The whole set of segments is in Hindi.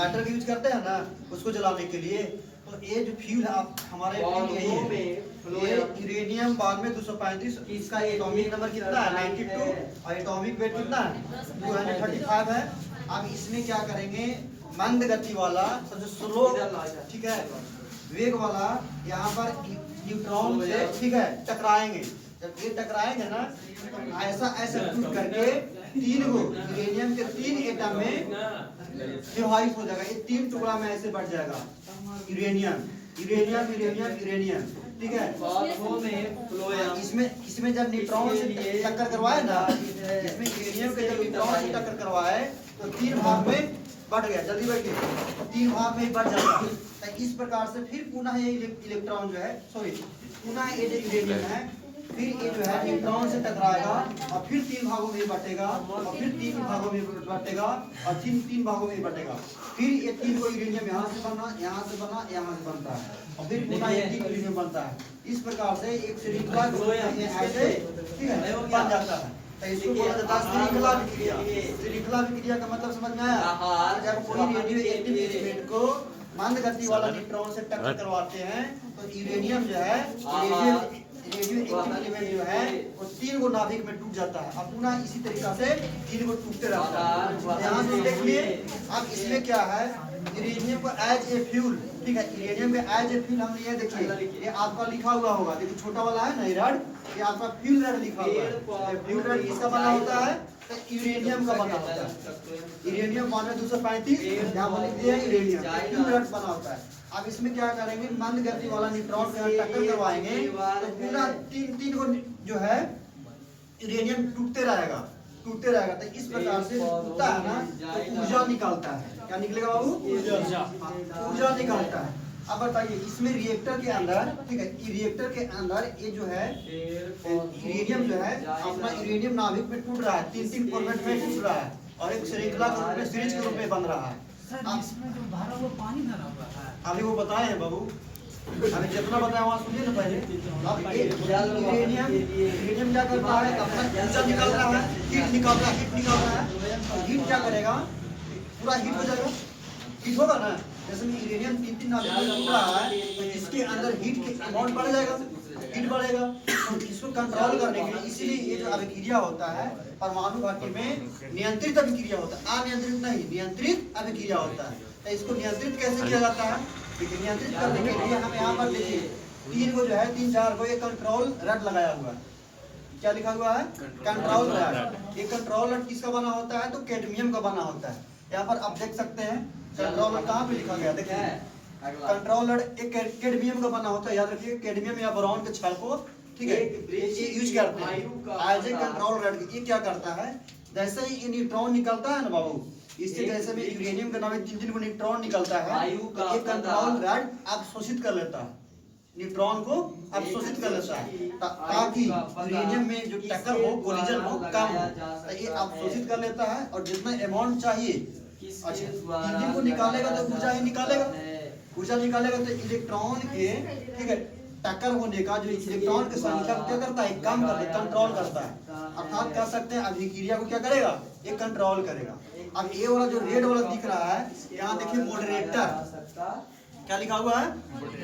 लाइटर का यूज करते हैं ना उसको जलाने के लिए। तो ये जो फ्यूल है आप हमारे ये यूरेनियम 9235, इसका एटॉमिक नंबर कितना है 92 और एटॉमिक वेट कितना है 235 है। अब इसमें क्या करेंगे, मंद गति वाला सबसे स्लो, ठीक है, वेग वाला यहाँ पर न्यूट्रॉन से, ठीक है, टकराएंगे। जब ये टकराएंगे ना ऐसा ऐसा टूट करके तीन गो यूरेनियम के 3 एटम में डिवाइड हो जाएगा। ये 3 टुकड़ा में ऐसे बढ़ जाएगा यूरेनियम यूरेनियम यूरेनियम यूरेनियम, ठीक है। इसमें जब न्यूट्रॉन से टक्कर करवाए ना, इसमें यूरेनियम के जब न्यूट्रॉन से टक्कर करवाए तो 3 भाग में बढ़ गया, जल्दी बैठिए, 3 भाग में बढ़ जाएगा। तो इस प्रकार से फिर पुनः ये इलेक्ट्रॉन जो है, सॉरी, पुनः ये जो यूरेनियम है फिर ये जो है न्यूट्रॉन से टकराएगा और फिर 3 भागों में बटेगा और फिर 3 भागों में बटेगा और 3 भागों में बटेगा। फिर ये 3 को यूरेनियम यहाँ से बना, यहाँ से बना, यहाँ से बनता है और फिर पुनः ये 3 यूरेनियम बनता है। इस प्रकार से एक श्रृंखला ऐसे, ठीक है, बन जाता है। तो इसको बोला जाता है श्रृंखला विक्रिया। श्रृंखला विक्रिया का मतलब समझ में आया? जब कोई रेडियो एक्टिव एलिमेंट को मंद गति वाला न्यूट्रॉन से टक्कर करवाते हैं तो यूरेनियम जो है, रेडियो एक्टिव एलिमेंट जो है वो 3 गो नाभिक में टूट जाता है और पुनः इसी तरीका से 3 गो टूटते रहता है। यहाँ से देखिए, अब इसमें क्या है, यूरेनियम को एज ए फ्यूल, ठीक है, यूरेनियम के एज ए फ्यूल हम ये देखिए, ये आपका लिखा हुआ होगा, देखिए छोटा वाला है ना रड, ये आपका फ्यूल रड लिखा हुआ है। फ्यूल रड किसका बना होता है? तो यूरेनियम का बना होता है। यूरेनियम 9235 यहाँ पर लिख दिया यूरेनियम, फ्यूल रड बना होता है। अब इसमें क्या करेंगे, मंद गति वाला न्यूट्रॉन के टक्कर करवाएंगे तो पूरा 3 को जो है यूरेनियम टूटते रहेगा, टूटते रहेगा। तो इस प्रकार से टूटता है ना तो ऊर्जा निकालता है। क्या निकलेगा बाबू? ऊर्जा निकालता है। अब बताइए, इसमें रिएक्टर के अंदर, ठीक है, रिएक्टर के अंदर ये जो है यूरेनियम जो है अपना यूरेनियम नाभिक में टूट रहा है, 3 फॉर्मेट में टूट रहा है और एक श्रृंखला के रूप में, सीरीज के रूप में बन रहा है। इसमें जो भरा हुआ पानी भरा हुआ है, अभी वो बताए हैं बाबू, अभी जितना बताया वहाँ सुनिए ना पहले। अब यूरेनियम क्या करता है, अपना ऊर्जा निकाल रहा है, हीट निकाल रहा है, हीट निकाल रहा है। हीट क्या करेगा, पूरा हीट हो जाएगा, हीट होगा ना। जैसे में यूरेनियम 3 नाभिक में टूट रहा है तो इसके अंदर हीट के अमाउंट बढ़ जाएगा, हीट बढ़ेगा। तो इसको कंट्रोल करने के लिए, इसीलिए ये जो अभिक्रिया होता है परमाणु भट्टी में नियंत्रित अभिक्रिया होता है, अनियंत्रित नहीं, नियंत्रित अभिक्रिया होता है। तो इसको नियंत्रित कैसे किया जाता है? नियंत्रित करने के लिए हम यहाँ पर देखिए 3 को जो है 3-4 को एक कंट्रोल रड लगाया हुआ है। क्या लिखा हुआ है? Control rod. ये कंट्रोल रड किसका बना होता है? तो कैडमियम का बना होता है। यहाँ पर आप देख सकते हैं कंट्रोल रड कहाँ पे लिखा गया, देखिए कंट्रोल रड एक कैडमियम का बना होता है। याद रखिए, कैडमियम या बोरॉन के छड़ को, ठीक है, ये यूज करते हैं एज ए कंट्रोल रड। ये क्या करता है, जैसे ही न्यूट्रॉन निकलता है ना बाबू, इससे जैसे में यूरेनियम के नाम में 3 को न्यूट्रॉन निकलता है तो ये कंट्रोल रड अवशोषित कर लेता है, न्यूट्रॉन को अवशोषित कर लेता है ताकि यूरेनियम में जो टक्कर हो, कोलिजन हो, कम हो। तो ये अवशोषित कर लेता है और जितना अमाउंट चाहिए, अच्छा 3 को निकालेगा तो ऊर्जा ही निकालेगा, ऊर्जा निकालेगा तो इलेक्ट्रॉन के, ठीक है, टक्कर होने का जो इलेक्ट्रॉन की संख्या क्या करता है, कम कर देता है, कंट्रोल करता है। अर्थात कह सकते हैं अभिक्रिया को क्या करेगा, ये कंट्रोल करेगा। अब ये वाला जो रेड वाला दिख रहा है, यहाँ देखिए मॉडरेटर, क्या लिखा हुआ है,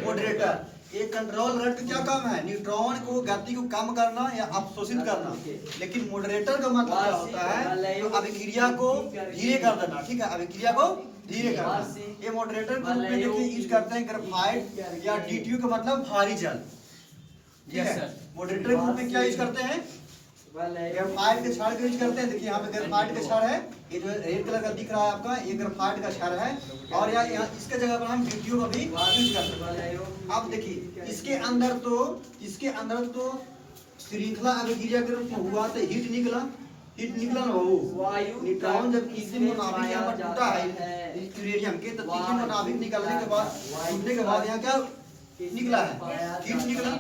मॉडरेटर। ये कंट्रोल रड का क्या काम है, न्यूट्रॉन को गति को कम करना या अवशोषित करना। लेकिन मॉडरेटर का मतलब क्या होता है, तो अभिक्रिया को धीरे कर देना, ठीक है, अभिक्रिया को धीरे करना। ये मॉडरेटर के रूप में देखिए यूज करते हैं ग्रेफाइट या DTU का मतलब भारी जल, ठीक है। मॉडरेटर के रूप में क्या यूज करते हैं, ग्रेफाइट के छड़ का यूज करते हैं। देखिए यहाँ पे ग्रेफाइट का छड़ है, ये जो रेड कलर का दिख रहा है आपका, ये ग्रेफाइट का छड़ है। और यहाँ इसके जगह पर हम DTU का भी यूज करते हैं। अब देखिए इसके अंदर तो श्रृंखला अभिक्रिया के रूप में हुआ तो हीट निकला ना वो न्यूट्रॉन जब किसी में नाभिक यहाँ पर टूटा है यूरेनियम के, तो 3 को नाभिक निकलने के बाद, टूटने के बाद यहाँ क्या निकला है, हीट निकला।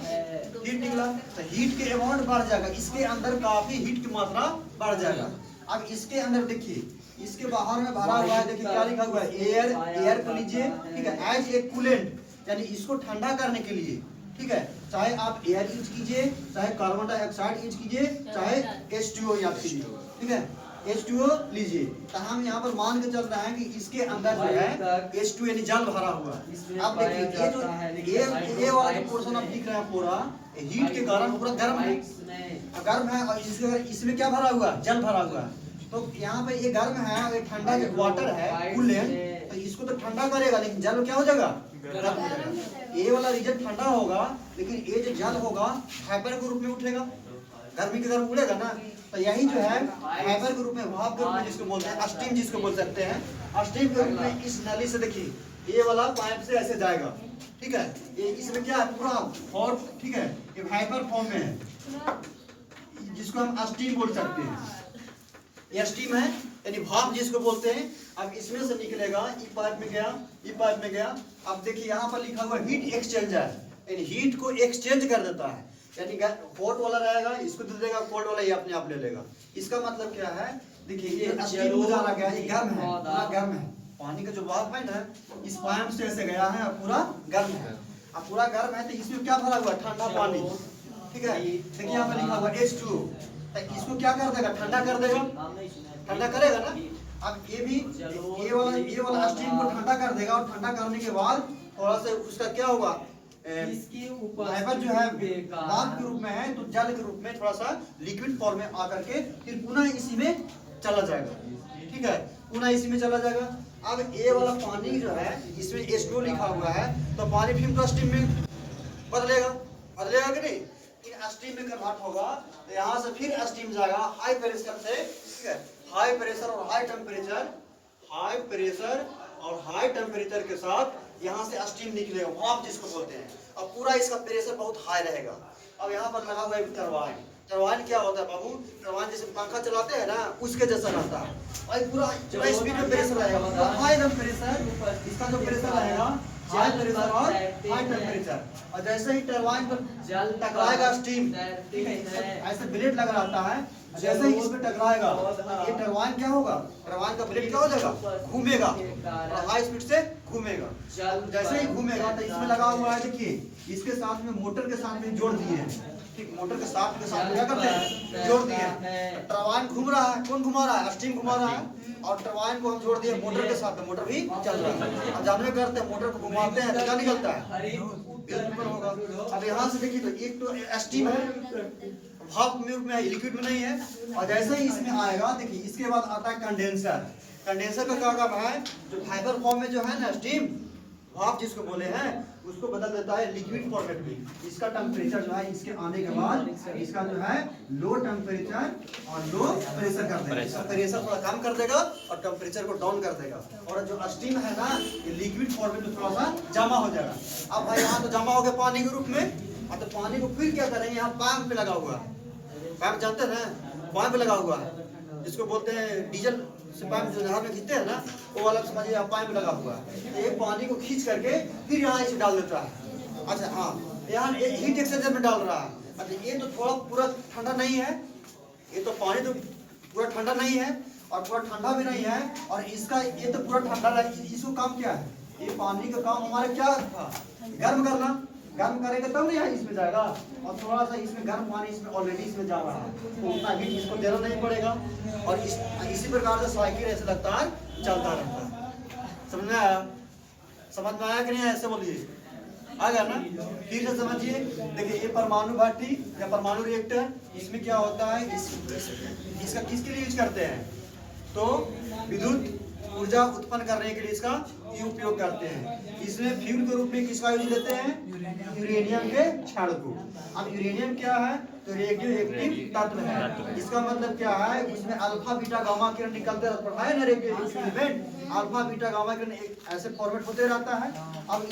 तो हीट के अमाउंट बढ़ जाएगा, इसके अंदर काफी हीट की मात्रा बढ़ जाएगा। अब इसके अंदर देखिए, इसके बाहर में भरा हुआ है, देखिए क्या लिखा हुआ है, एयर को लीजिए, ठीक है, एज ए कूलेंट, यानी इसको ठंडा करने के लिए, ठीक है, चाहे आप एयर यूज कीजिए, चाहे कार्बन डाइऑक्साइड यूज कीजिए, चाहे H2O याद कीजिए, ठीक है। H2O लीजिए, तो हम यहाँ पर मान के चल रहे हैं कि इसके अंदर जो है H2 यानी जल भरा हुआ है। अब देखिए ये जो ये वाला जो पोर्शन आप दिख रहा है पूरा हीट के कारण पूरा गर्म है और इसमें क्या भरा हुआ है, जल भरा हुआ है। तो यहाँ पे ये गर्म है और ये ठंडा जो वाटर है कूलेंट, तो इसको तो ठंडा करेगा लेकिन जल क्या हो जाएगा, गर्म हो जाएगा। ये वाला रीजन ठंडा होगा लेकिन ये जो जल होगा हाइपर के रूप में उठेगा, गर्मी के कारण उड़ेगा ना। तो यही जो है हाइपर के रूप में, भाप के रूप में जिसको बोलते हैं, स्टीम जिसको बोल सकते हैं, स्टीम के रूप में इस नली से देखिए ये वाला पाइप से ऐसे जाएगा, ठीक है। ये इसमें क्या है पूरा हॉट, ठीक है, ये हाइपर फॉर्म में है जिसको हम स्टीम बोल सकते हैं। ये स्टीम है यानी भाप जिसको बोलते हैं। अब इसमें से निकलेगा, ई पाइप में गया, ई पाइप में गया। अब देखिए यहाँ पर लिखा हुआ हीट एक्सचेंजर, यानी हीट को एक्सचेंज कर देता है, यानी हॉट वाला रहेगा इसको दे देगा, कोल्ड वाला ये अपने आप ले लेगा। इसका मतलब क्या है, देखिए ये स्टीम गुजारा गया, ये गर्म है, पूरा गर्म है। पानी का जो भाप है ना इस पाइप से ऐसे गया है और पूरा गर्म है। अब पूरा गर्म है तो इसमें क्या भरा हुआ है, ठंडा पानी, ठीक है। देखिए यहाँ पे लिखा हुआ H2, तो इसको क्या कर देगा, ठंडा कर देगा, ठंडा करेगा ना। अब ये वाला स्टीम को ठंडा कर देगा और ठंडा करने के बाद थोड़ा सा उसका क्या होगा, फाइबर जो है भाप के रूप में है तो जल के रूप में थोड़ा सा लिक्विड फॉर्म में आकर के फिर पुनः इसी में चला जाएगा, ठीक है, पुनः इसी में चला जाएगा। अब ये वाला पानी जो है इसमें H2O लिखा हुआ है तो पानी फिर तो स्टीम में बदलेगा कि नहीं, स्टीम में कन्वर्ट होगा। तो यहाँ से फिर स्टीम जाएगा हाई प्रेशर से, ठीक है, हाई प्रेशर और हाई टेम्परेचर के साथ यहाँ से स्टीम निकलेगा, भाप जिसको बोलते हैं। अब पूरा इसका प्रेशर बहुत हाई रहेगा। अब यहाँ पर लगा हुआ है टरबाइन। टरबाइन क्या होता है बाबू, टरबाइन जैसे पंखा चलाते हैं ना उसके जैसा रहता है और पूरा स्पीड में प्रेशर रहेगा, हाई एकदम प्रेशर, इसका जो प्रेशर रहेगा हाई प्रेशर और हाई टेम्परेचर। और जैसे ही टरबाइन पर टकराएगा स्टीम, ठीक है, ऐसे ब्लेड लगा रहता है, जैसे ही इसमें टकराएगा ये टरबाइन क्या होगा, टरबाइन का ब्लेड क्या हो जाएगा, घूमेगा और हाई स्पीड से घूमेगा। जैसे ही घूमेगा तो इसमें लगा हुआ है, देखिए इसके साथ में मोटर के साथ में जोड़ दिए हैं, ठीक, मोटर के साथ क्या करते हैं, जोड़ दिए। टरबाइन घूम रहा है, कौन घुमा रहा है, स्टीम घुमा रहा है और टरबाइन को हम जोड़ दिए मोटर के साथ, मोटर भी चल रहा है। अब जानवे करते हैं मोटर को घुमाते हैं तो क्या निकलता है, ऊपर होगा। अब यहाँ से देखिए तो एक तो स्टीम है, भाप में लिक्विड में नहीं है। और जैसे ही इसमें आएगा देखिए इसके बाद आता है कंडेंसर। कंडेंसर का क्या काम है, जो फाइबर फॉर्म में जो है ना स्टीम भाप जिसको बोले हैं उसको बदल देता है लिक्विड फॉर्मेट में। इसका टेम्परेचर जो है इसके आने के बाद इसका जो है लो टेम्परेचर और लो प्रेशर कर देगा, इसका प्रेशर थोड़ा कम कर देगा और टेम्परेचर को डाउन कर देगा। और जो स्टीम है ना ये लिक्विड फॉर्मेट में थोड़ा सा जमा हो जाएगा। अब भाई यहाँ तो जमा हो गया पानी के रूप में, और तो पानी को फिर क्या करेंगे, यहाँ पाइप पे लगा हुआ है, पाइप जानते हैं ना, पाइप पे लगा हुआ है जिसको बोलते हैं डीजल से पाइप जो नहर में खींचते हैं ना वो वाला समझिए आप पाइप लगा हुआ है। तो ये पानी को खींच करके फिर यहाँ इसे डाल देता है। अच्छा हाँ, यहाँ हीट एक्सचेंजर में डाल रहा है। अच्छा ये तो थोड़ा पूरा ठंडा नहीं है, ये तो पानी तो पूरा ठंडा नहीं है और पूरा ठंडा भी नहीं है, और इसका ये तो पूरा ठंडा है। इसको काम क्या है, ये पानी का काम हमारे क्या था, गर्म करना। गर्म करेगा तब नहीं इसमें जाएगा, और थोड़ा सा इसमें गर्म पानी इसमें ऑलरेडी इसमें जा रहा है तो उतना हीट इसको देना नहीं पड़ेगा। और इसी प्रकार से साइकिल ऐसे लगता है चलता रहता है। समझ में आया, समझ में आया कि नहीं, ऐसे बोलिए आ गया ना। फिर से समझिए, देखिए ये परमाणु भट्टी या परमाणु रिएक्टर, इसमें क्या होता है, इसका किसके लिए यूज करते हैं, तो विद्युत ऊर्जा उत्पन्न करने के लिए इसका उपयोग करते हैं। इसमें फ्यूल के रूप में किसका यूज लेते हैं, यूरेनियम के क्षण को। अब यूरेनियम क्या है, तो रेडियो एक्टिव तत्व है। इसका मतलब क्या है, उसमें अल्फा बीटा गामा किरण निकलते रहता है ना, radioactive element alpha beta gamma किरण ऐसे फॉर्मेट होते रहता है। अब